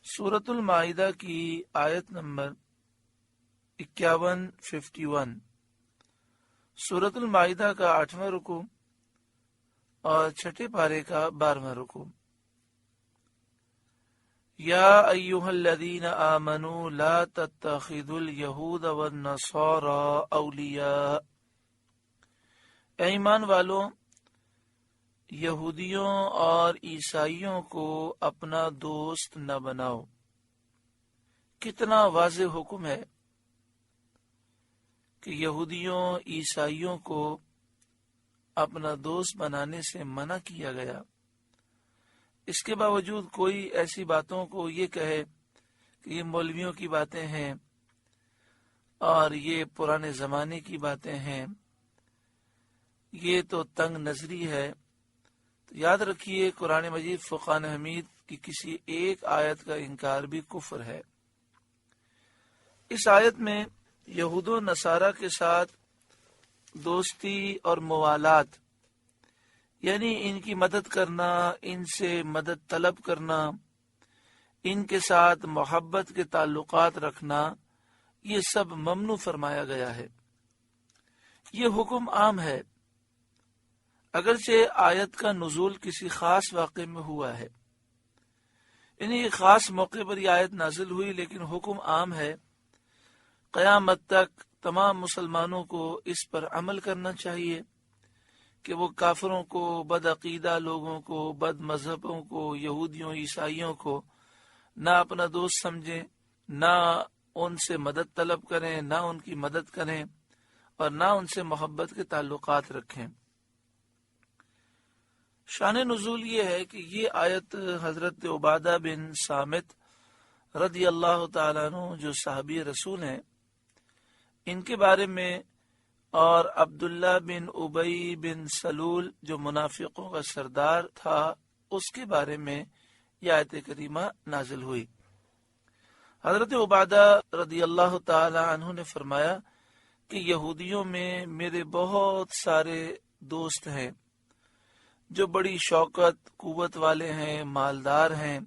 سورۃ المائدہ کی آیت نمبر 51-51 سورۃ المائدہ کا 8واں رکوع اور چھٹے پارے کا 12واں رکوع۔ یا ایھا الذین آمنوا لا تتخذوا الیہود والنصارى اولیاء، اے ایمان والو یہودیوں اور عیسائیوں کو اپنا دوست نہ بناؤ۔ کتنا واضح حکم ہے کہ یہودیوں عیسائیوں کو اپنا دوست بنانے سے منع کیا گیا۔ اس کے باوجود کوئی ایسی باتوں کو یہ کہے کہ یہ مولویوں کی باتیں ہیں اور یہ پرانے زمانے کی باتیں ہیں، یہ تو تنگ نظری ہے، تو یاد رکھیے قرآن مجید فرقان حمید کی کسی ایک آیت کا انکار بھی کفر ہے۔ اس آیت میں یہود و نصارہ کے ساتھ دوستی اور موالات، یعنی ان کی مدد کرنا، ان سے مدد طلب کرنا، ان کے ساتھ محبت کے تعلقات رکھنا، یہ سب ممنوع فرمایا گیا ہے۔ یہ حکم عام ہے، اگرچہ آیت کا نزول کسی خاص واقعے میں ہوا ہے، یعنی ایک خاص موقع پر یہ آیت نازل ہوئی، لیکن حکم عام ہے۔ قیامت تک تمام مسلمانوں کو اس پر عمل کرنا چاہیے کہ وہ کافروں کو، بد عقیدہ لوگوں کو، بد مذہبوں کو، یہودیوں عیسائیوں کو نہ اپنا دوست سمجھیں، نہ ان سے مدد طلب کریں، نہ ان کی مدد کریں اور نہ ان سے محبت کے تعلقات رکھیں۔ شان نزول یہ ہے کہ یہ آیت حضرت عبادہ بن صامت رضی اللہ تعالیٰ عنہ جو صحابی رسول ہیں، ان کے بارے میں، اور عبداللہ بن ابی بن سلول جو منافقوں کا سردار تھا، اس کے بارے میں یہ آیت کریمہ نازل ہوئی۔ حضرت عبادہ رضی اللہ تعالی عنہ نے فرمایا کہ یہودیوں میں میرے بہت سارے دوست ہیں جو بڑی شوکت قوت والے ہیں، مالدار ہیں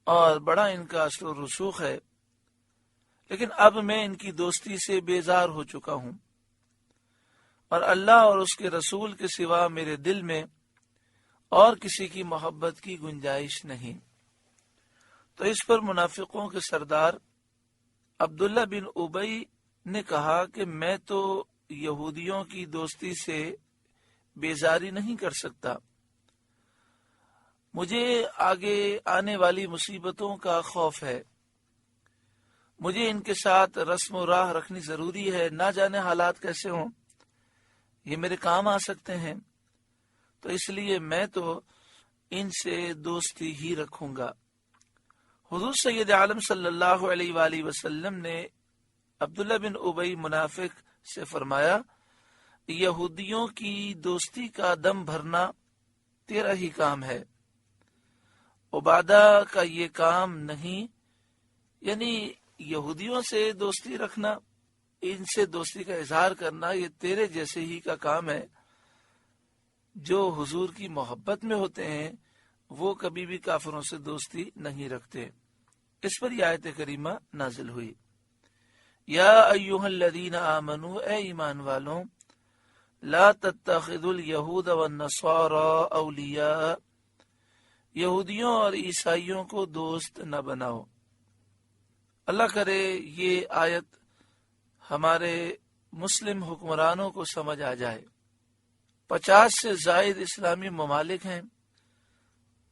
اور بڑا ان کا اثر و رسوخ ہے، لیکن اب میں ان کی دوستی سے بیزار ہو چکا ہوں اور اللہ اور اس کے رسول کے سوا میرے دل میں اور کسی کی محبت کی گنجائش نہیں۔ تو اس پر منافقوں کے سردار عبداللہ بن ابی نے کہا کہ میں تو یہودیوں کی دوستی سے بیزاری نہیں کر سکتا، مجھے آگے آنے والی مصیبتوں کا خوف ہے، مجھے ان کے ساتھ رسم و راہ رکھنی ضروری ہے، نہ جانے حالات کیسے ہوں، یہ میرے کام آ سکتے ہیں، تو اس لیے میں تو ان سے دوستی ہی رکھوں گا۔ حضور سید عالم صلی اللہ علیہ وآلہ وسلم نے عبداللہ بن ابی منافق سے فرمایا، یہودیوں کی دوستی کا دم بھرنا تیرا ہی کام ہے، عبادہ کا یہ کام نہیں، یعنی یہودیوں سے دوستی رکھنا، ان سے دوستی کا اظہار کرنا، یہ تیرے جیسے ہی کا کام ہے۔ جو حضور کی محبت میں ہوتے ہیں وہ کبھی بھی کافروں سے دوستی نہیں رکھتے۔ اس پر یہ آیت کریمہ نازل ہوئی۔ یا ایھا الذین آمنوا، اے ایمان والوں، لا تتخذوا الیہود والنصارى اولیاء، یہودیوں اور عیسائیوں کو دوست نہ بناؤ۔ اللہ کرے یہ آیت ہمارے مسلم حکمرانوں کو سمجھ آ جائے۔ 50 سے زائد اسلامی ممالک ہیں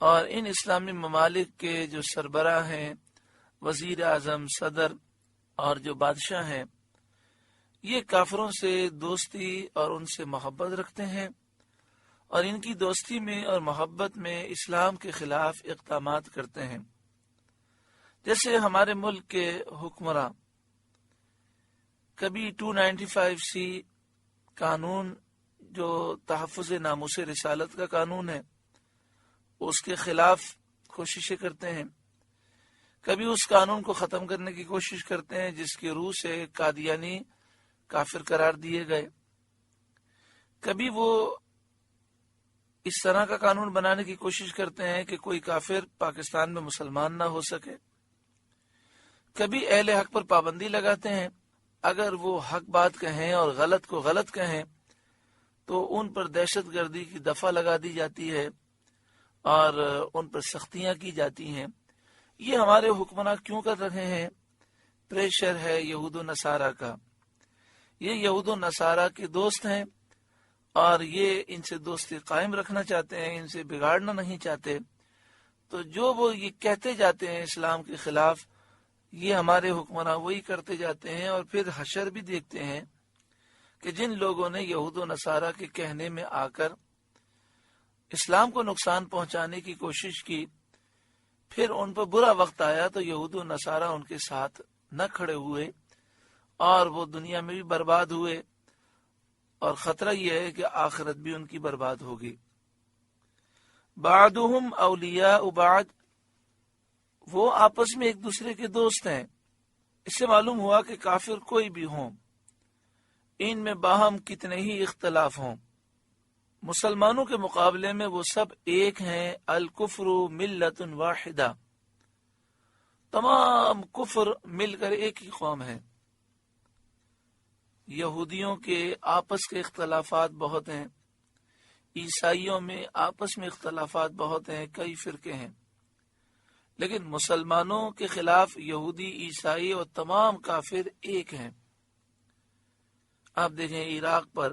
اور ان اسلامی ممالک کے جو سربراہ ہیں، وزیر اعظم، صدر اور جو بادشاہ ہیں، یہ کافروں سے دوستی اور ان سے محبت رکھتے ہیں اور ان کی دوستی میں اور محبت میں اسلام کے خلاف اقدامات کرتے ہیں۔ جیسے ہمارے ملک کے حکمراں کبھی 295C قانون جو تحفظ ناموس رسالت کا قانون ہے، اس کے خلاف کوششیں کرتے ہیں، کبھی اس قانون کو ختم کرنے کی کوشش کرتے ہیں جس کی روح سے قادیانی کافر قرار دیے گئے، کبھی وہ اس طرح کا قانون بنانے کی کوشش کرتے ہیں کہ کوئی کافر پاکستان میں مسلمان نہ ہو سکے۔ کبھی اہل حق پر پابندی لگاتے ہیں، اگر وہ حق بات کہیں اور غلط کو غلط کہیں تو ان پر دہشت گردی کی دفعہ لگا دی جاتی ہے اور ان پر سختیاں کی جاتی ہیں۔ یہ ہمارے حکمراں کیوں کر رہے ہیں؟ پریشر ہے یہود و نصارہ کا۔ یہ یہود و نصارہ کے دوست ہیں اور یہ ان سے دوستی قائم رکھنا چاہتے ہیں، ان سے بگاڑنا نہیں چاہتے۔ تو جو وہ یہ کہتے جاتے ہیں اسلام کے خلاف، یہ ہمارے حکمراں وہی کرتے جاتے ہیں، اور پھر حشر بھی دیکھتے ہیں کہ جن لوگوں نے یہود و نصارہ کے کہنے میں آ کر اسلام کو نقصان پہنچانے کی کوشش کی، پھر ان پر برا وقت آیا تو یہود و نصارہ ان کے ساتھ نہ کھڑے ہوئے اور وہ دنیا میں بھی برباد ہوئے، اور خطرہ یہ ہے کہ آخرت بھی ان کی برباد ہوگی۔ بعضهم اولیاء بعض، وہ آپس میں ایک دوسرے کے دوست ہیں۔ اس سے معلوم ہوا کہ کافر کوئی بھی ہوں، ان میں باہم کتنے ہی اختلاف ہوں، مسلمانوں کے مقابلے میں وہ سب ایک ہیں۔ الکفر ملت واحدہ، تمام کفر مل کر ایک ہی قوم ہے۔ یہودیوں کے آپس کے اختلافات بہت ہیں، عیسائیوں میں آپس میں اختلافات بہت ہیں، کئی فرقے ہیں، لیکن مسلمانوں کے خلاف یہودی، عیسائی اور تمام کافر ایک ہیں۔ آپ دیکھیں عراق پر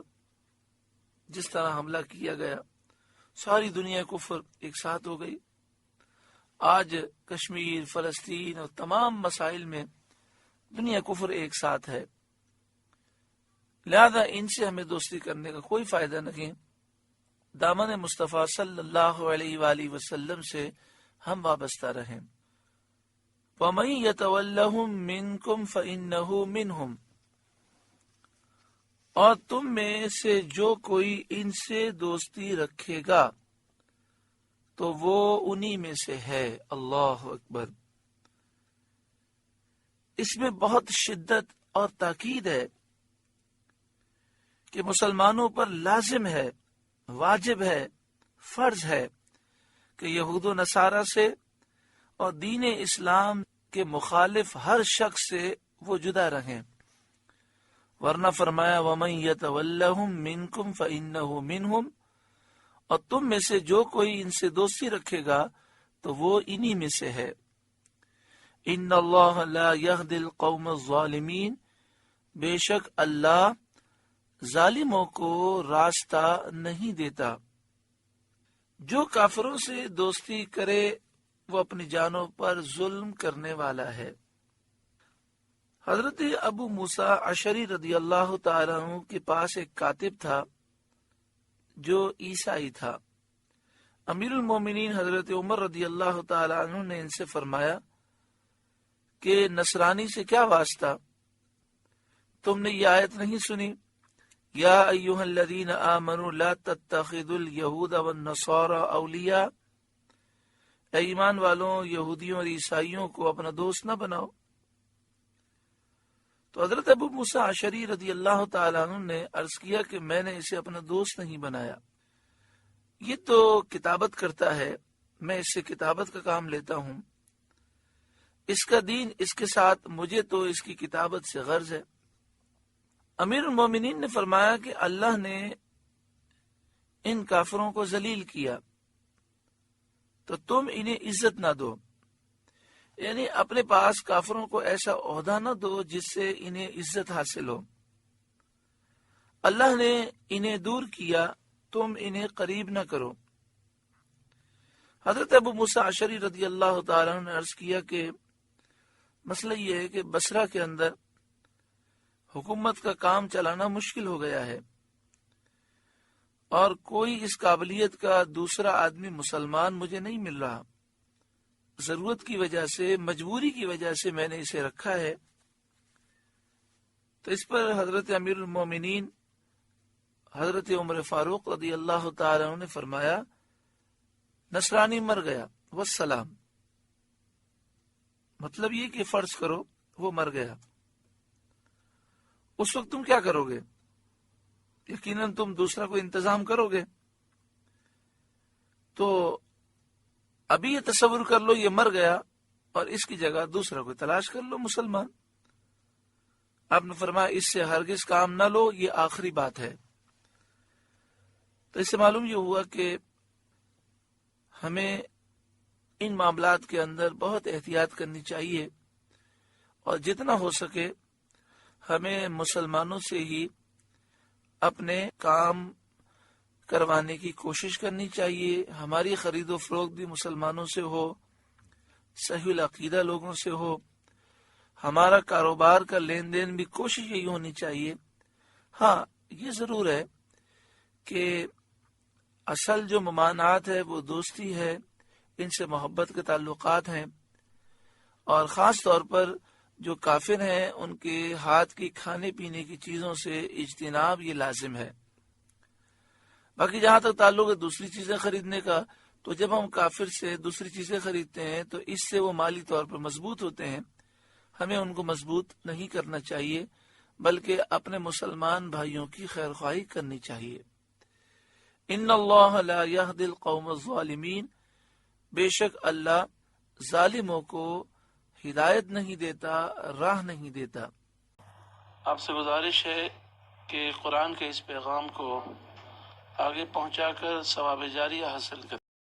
جس طرح حملہ کیا گیا، ساری دنیا کفر ایک ساتھ ہو گئی۔ آج کشمیر، فلسطین اور تمام مسائل میں دنیا کفر ایک ساتھ ہے، لہذا ان سے ہمیں دوستی کرنے کا کوئی فائدہ نہیں۔ دامن مصطفیٰ صلی اللہ علیہ وآلہ وسلم سے ہم وابستہ رہیں۔ وَمَن يَتَوَلَّهُم مِّنكُمْ فَإِنَّهُ مِنْهُمْ، اور تم میں سے جو کوئی ان سے دوستی رکھے گا تو وہ انہی میں سے ہے۔ اللہ اکبر۔ اس میں بہت شدت اور تاکید ہے کہ مسلمانوں پر لازم ہے، واجب ہے، فرض ہے کہ یہود و نصارہ سے اور دین اسلام کے مخالف ہر شخص سے وہ جدا رہیں، ورنہ فرمایا وَمَن يَتَوَلَّهُم مِّنكُمْ فَإِنَّهُ مِنْهُمْ، اور تم میں سے جو کوئی ان سے دوستی رکھے گا تو وہ انہی میں سے ہے۔ ان اللہ لا يهدي القوم الظالمین، بے شک اللہ ظالموں کو راستہ نہیں دیتا۔ جو کافروں سے دوستی کرے وہ اپنی جانوں پر ظلم کرنے والا ہے۔ حضرت ابو موسیٰ اشعری رضی اللہ تعالیٰ عنہ کے پاس ایک کاتب تھا جو عیسائی تھا۔ امیر المومنین حضرت عمر رضی اللہ تعالیٰ عنہ نے ان سے فرمایا کہ نصرانی سے کیا واسطہ؟ تم نے یہ آیت نہیں سنی؟ یا ایھا الذین آمنوا لا تتخذوا اليہود والنصارى اولیاء، اے ایمان والوں یہودیوں اور عیسائیوں کو اپنا دوست نہ بناؤ۔ تو حضرت ابو موسیٰ اشعری رضی اللہ تعالیٰ عنہ نے عرض کیا کہ میں نے اسے اپنا دوست نہیں بنایا، یہ تو کتابت کرتا ہے، میں اس سے کتابت کا کام لیتا ہوں، اس کا دین اس کے ساتھ، مجھے تو اس کی کتابت سے غرض ہے۔ امیر المومنین نے فرمایا کہ اللہ نے ان کافروں کو ذلیل کیا تو تم انہیں عزت نہ دو، یعنی اپنے پاس کافروں کو ایسا عہدہ نہ دو جس سے انہیں عزت حاصل ہو۔ اللہ نے انہیں دور کیا، تم انہیں قریب نہ کرو۔ حضرت ابو موسیٰ اشعری رضی اللہ تعالیٰ عنہ نے عرض کیا کہ مسئلہ یہ ہے کہ بصرہ کے اندر حکومت کا کام چلانا مشکل ہو گیا ہے، اور کوئی اس قابلیت کا دوسرا آدمی مسلمان مجھے نہیں مل رہا، ضرورت کی وجہ سے، مجبوری کی وجہ سے میں نے اسے رکھا ہے۔ تو اس پر حضرت امیر المومنین حضرت عمر فاروق رضی اللہ تعالیٰ عنہ نے فرمایا نصرانی مر گیا والسلام، مطلب یہ کہ فرض کرو وہ مر گیا، اس وقت تم کیا کرو گے؟ یقیناً تم دوسرا کوئی انتظام کرو گے۔ تو ابھی یہ تصور کر لو یہ مر گیا اور اس کی جگہ دوسرا کوئی تلاش کر لو مسلمان. آپ نے فرمایا اس سے ہرگز کام نہ لو، یہ آخری بات ہے. تو اس سے معلوم یہ ہوا کہ ہمیں ان معاملات کے اندر بہت احتیاط کرنی چاہیے، اور جتنا ہو سکے ہمیں مسلمانوں سے ہی اپنے کام کروانے کی کوشش کرنی چاہیے. ہماری خرید و فروخت بھی مسلمانوں سے ہو، صحیح العقیدہ لوگوں سے ہو. ہمارا کاروبار کا لین دین بھی کوشش یہی ہونی چاہیے. ہاں یہ ضرور ہے کہ اصل جو ممانعات ہے وہ دوستی ہے، ان سے محبت کے تعلقات ہیں، اور خاص طور پر جو کافر ہیں ان کے ہاتھ کی کھانے پینے کی چیزوں سے اجتناب یہ لازم ہے. باقی جہاں تک تعلق ہے دوسری چیزیں خریدنے کا، تو جب ہم کافر سے دوسری چیزیں خریدتے ہیں تو اس سے وہ مالی طور پر مضبوط ہوتے ہیں. ہمیں ان کو مضبوط نہیں کرنا چاہیے، بلکہ اپنے مسلمان بھائیوں کی خیر خواہی کرنی چاہیے. ان اللہ لا یہدی القوم الظالمین، بے شک اللہ ظالموں کو ہدایت نہیں دیتا، راہ نہیں دیتا. آپ سے گزارش ہے کہ قرآن کے اس پیغام کو آگے پہنچا کر ثواب جاریہ حاصل کریں.